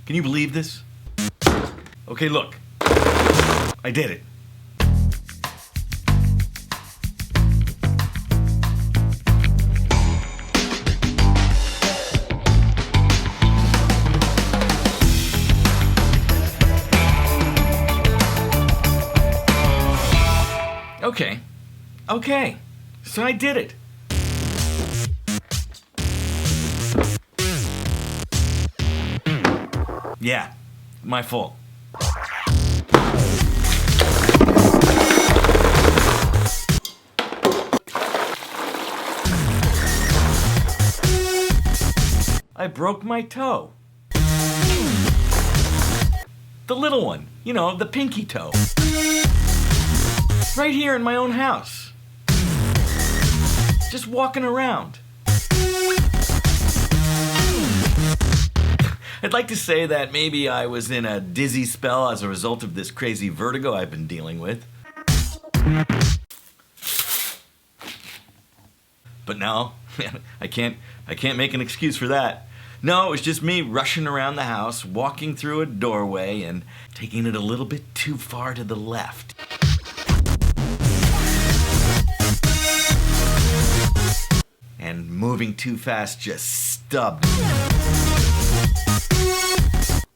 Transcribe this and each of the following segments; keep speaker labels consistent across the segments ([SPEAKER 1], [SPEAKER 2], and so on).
[SPEAKER 1] Can you believe this? Okay, look. I did it. Okay. So I did it. Yeah, my fault. I broke my toe. The little one, you know, the pinky toe. Right here in my own house. Just walking around. I'd like to say that maybe I was in a dizzy spell as a result of this crazy vertigo I've been dealing with. But no, I can't make an excuse for that. No, it was just me rushing around the house, walking through a doorway and taking it a little bit too far to the left. And moving too fast just stubbed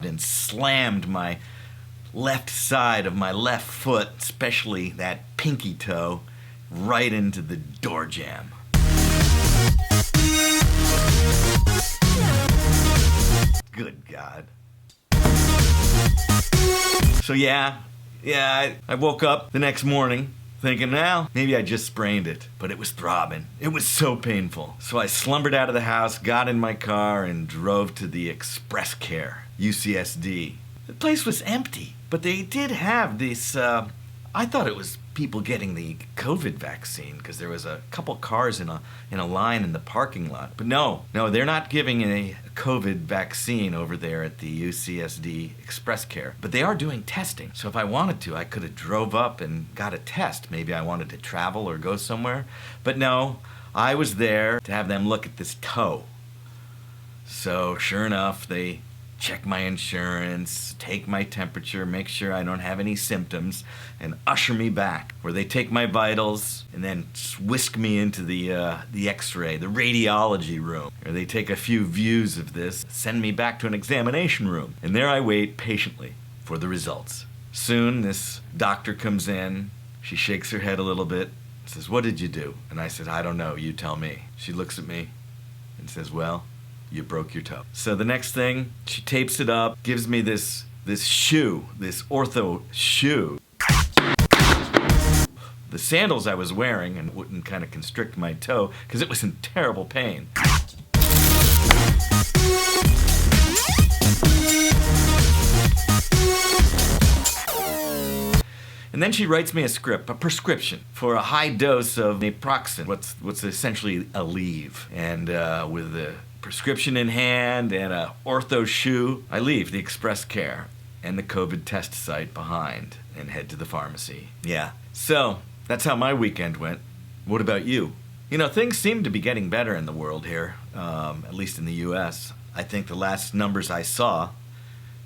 [SPEAKER 1] and slammed my left side of my left foot, especially that pinky toe, right into the door jamb. Good God. So yeah, I woke up the next morning thinking, well, maybe I just sprained it, but it was throbbing. It was so painful. So I slumbered out of the house, got in my car, and drove to the Express Care, UCSD. The place was empty, but they did have this, I thought it was people getting the COVID vaccine, because there was a couple cars in a line in the parking lot. But no, they're not giving a COVID vaccine over there at the UCSD Express Care. But they are doing testing. So if I wanted to, I could have drove up and got a test. Maybe I wanted to travel or go somewhere. But no, I was there to have them look at this toe. So sure enough, they check my insurance, take my temperature, make sure I don't have any symptoms, and usher me back, where they take my vitals and then whisk me into the x-ray, the radiology room, where they take a few views of this, send me back to an examination room, and there I wait patiently for the results. Soon this doctor comes in, she shakes her head a little bit, says, "What did you do?" And I said, "I don't know, you tell me." She looks at me and says, "Well, you broke your toe." So the next thing, she tapes it up, gives me this shoe, this ortho shoe. The sandals I was wearing and wouldn't kind of constrict my toe because it was in terrible pain. And then she writes me a prescription for a high dose of naproxen, what's essentially Aleve. And with the prescription in hand and a ortho shoe, I leave the Express Care and the COVID test site behind and head to the pharmacy. Yeah, so that's how my weekend went. What about you? You know, things seem to be getting better in the world here, at least in the US. I think the last numbers I saw,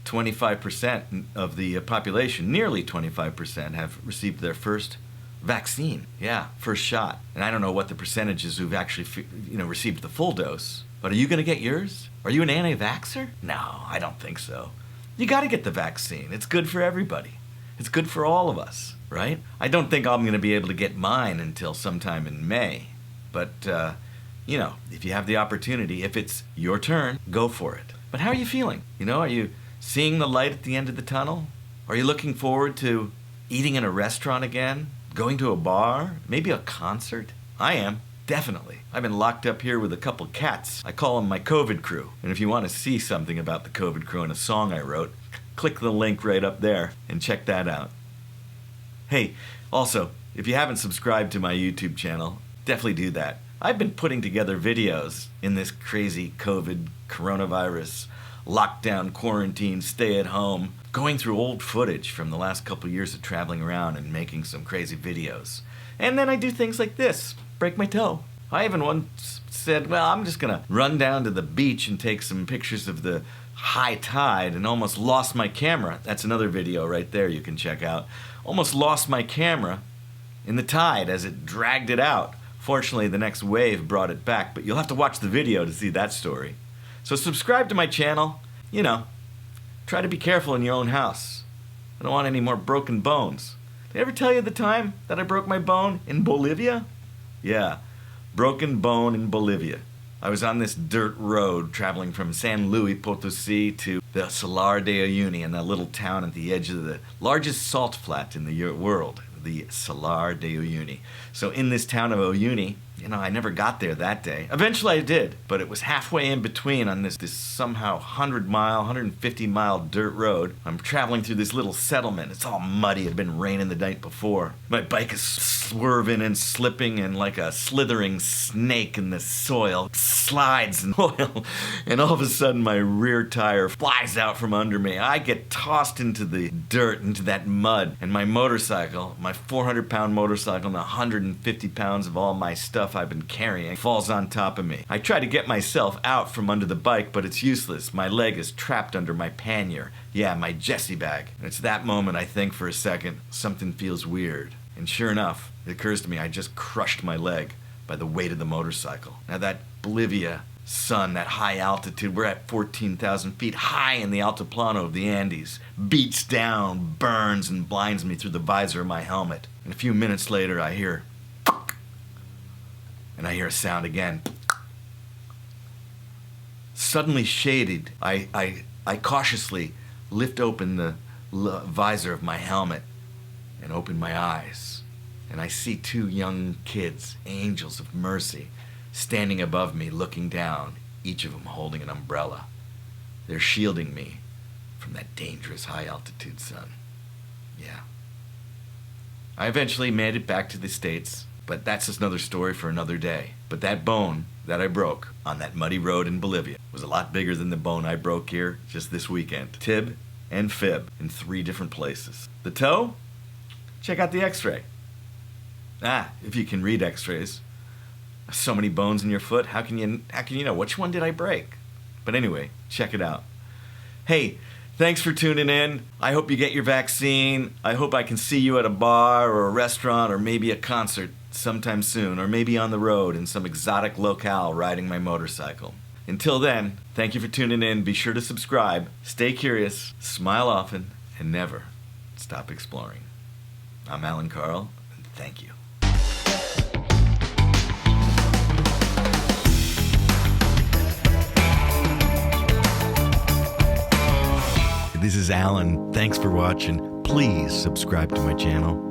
[SPEAKER 1] 25% of the population, nearly 25%, have received their first vaccine. Yeah, first shot. And I don't know what the percentage is who've actually, received the full dose. But are you going to get yours? Are you an anti-vaxxer? No, I don't think so. You got to get the vaccine. It's good for everybody. It's good for all of us, right? I don't think I'm going to be able to get mine until sometime in May. But, if you have the opportunity, if it's your turn, go for it. But how are you feeling? Are you seeing the light at the end of the tunnel? Are you looking forward to eating in a restaurant again? Going to a bar? Maybe a concert? I am. Definitely. I've been locked up here with a couple cats. I call them my COVID crew. And if you want to see something about the COVID crew in a song I wrote, click the link right up there and check that out. Hey, also, if you haven't subscribed to my YouTube channel, definitely do that. I've been putting together videos in this crazy COVID, coronavirus, lockdown, quarantine, stay at home, going through old footage from the last couple years of traveling around and making some crazy videos. And then I do things like this. Break my toe. I even once said, well, I'm just gonna run down to the beach and take some pictures of the high tide, and almost lost my camera. That's another video right there you can check out. Almost lost my camera in the tide as it dragged it out. Fortunately, the next wave brought it back, but you'll have to watch the video to see that story. So subscribe to my channel. You know, try to be careful in your own house. I don't want any more broken bones. Did I ever tell you the time that I broke my bone in Bolivia? Yeah, broken bone in Bolivia. I was on this dirt road traveling from San Luis Potosi to the Salar de Uyuni, in a little town at the edge of the largest salt flat in the world, the Salar de Uyuni. So in this town of Uyuni, you know, I never got there that day. Eventually I did, but it was halfway in between on this somehow 100-mile, 150-mile dirt road. I'm traveling through this little settlement. It's all muddy. It had been raining the night before. My bike is swerving and slipping, and like a slithering snake in the soil, slides in oil, and all of a sudden my rear tire flies out from under me. I get tossed into the dirt, into that mud, and my motorcycle, my 400-pound motorcycle and 150 pounds of all my stuff I've been carrying, falls on top of me. I try to get myself out from under the bike, but it's useless. My leg is trapped under my pannier. Yeah, my Jessie bag. And it's that moment I think for a second, something feels weird. And sure enough, it occurs to me I just crushed my leg by the weight of the motorcycle. Now that Bolivia sun, that high altitude, we're at 14,000 feet high in the altiplano of the Andes, beats down, burns, and blinds me through the visor of my helmet. And a few minutes later I hear, and I hear a sound again. Suddenly shaded, I cautiously lift open the visor of my helmet and open my eyes. And I see two young kids, angels of mercy, standing above me, looking down, each of them holding an umbrella. They're shielding me from that dangerous high-altitude sun. Yeah. I eventually made it back to the States, but that's just another story for another day. But that bone that I broke on that muddy road in Bolivia was a lot bigger than the bone I broke here just this weekend. Tib and fib in 3 different places. The toe? Check out the x-ray. If you can read x-rays. So many bones in your foot, how can you know which one did I break? But anyway, check it out. Hey, thanks for tuning in. I hope you get your vaccine. I hope I can see you at a bar or a restaurant or maybe a concert sometime soon, or maybe on the road in some exotic locale riding my motorcycle. Until then, thank you for tuning in. Be sure to subscribe, stay curious, smile often, and never stop exploring. I'm ALLAN KARL, and thank you. This is ALLAN. Thanks for watching. Please subscribe to my channel.